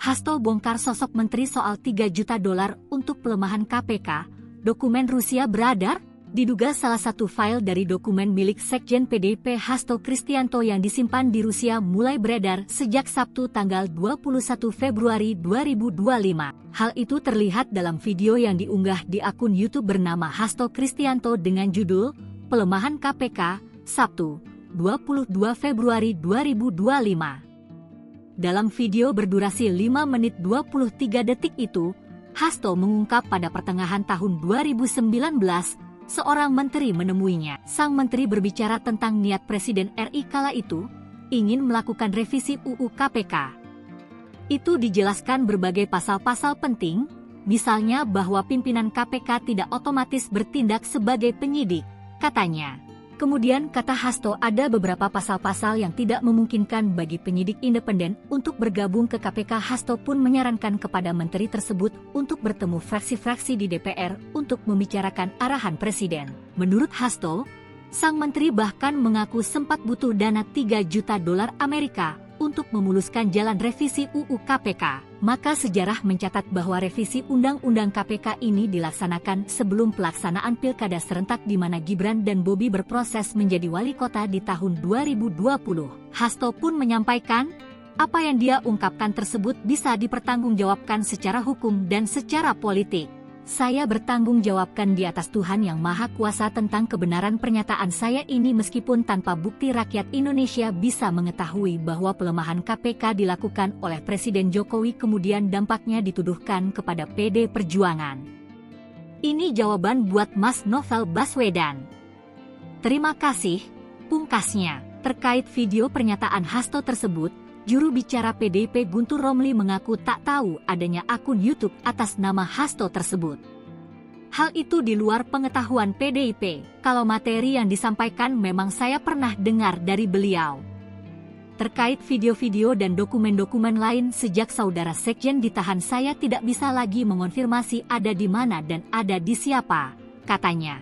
Hasto bongkar sosok menteri soal 3 juta dolar untuk pelemahan KPK. Dokumen Rusia beredar, diduga salah satu file dari dokumen milik Sekjen PDIP Hasto Kristianto yang disimpan di Rusia mulai beredar sejak Sabtu tanggal 21 Februari 2025. Hal itu terlihat dalam video yang diunggah di akun YouTube bernama Hasto Kristianto dengan judul Pelemahan KPK, Sabtu, 22 Februari 2025. Dalam video berdurasi 5 menit 23 detik itu, Hasto mengungkap pada pertengahan tahun 2019, seorang menteri menemuinya. Sang menteri berbicara tentang niat Presiden RI kala itu, ingin melakukan revisi UU KPK. Itu dijelaskan berbagai pasal-pasal penting, misalnya bahwa pimpinan KPK tidak otomatis bertindak sebagai penyidik, katanya. Kemudian kata Hasto ada beberapa pasal-pasal yang tidak memungkinkan bagi penyidik independen untuk bergabung ke KPK. Hasto pun menyarankan kepada menteri tersebut untuk bertemu fraksi-fraksi di DPR untuk membicarakan arahan presiden. Menurut Hasto, sang menteri bahkan mengaku sempat butuh dana 3 juta dolar Amerika untuk memuluskan jalan revisi UU KPK. Maka sejarah mencatat bahwa revisi Undang-Undang KPK ini dilaksanakan sebelum pelaksanaan Pilkada serentak di mana Gibran dan Bobi berproses menjadi wali kota di tahun 2020. Hasto pun menyampaikan, apa yang dia ungkapkan tersebut bisa dipertanggungjawabkan secara hukum dan secara politik. Saya bertanggung jawabkan di atas Tuhan Yang Maha Kuasa tentang kebenaran pernyataan saya ini meskipun tanpa bukti rakyat Indonesia bisa mengetahui bahwa pelemahan KPK dilakukan oleh Presiden Jokowi kemudian dampaknya dituduhkan kepada PD Perjuangan. Ini jawaban buat Mas Novel Baswedan. Terima kasih, pungkasnya. Terkait video pernyataan Hasto tersebut, juru bicara PDIP Guntur Romli mengaku tak tahu adanya akun YouTube atas nama Hasto tersebut. Hal itu di luar pengetahuan PDIP. Kalau materi yang disampaikan memang saya pernah dengar dari beliau. Terkait video-video dan dokumen-dokumen lain sejak saudara Sekjen ditahan saya tidak bisa lagi mengonfirmasi ada di mana dan ada di siapa, katanya.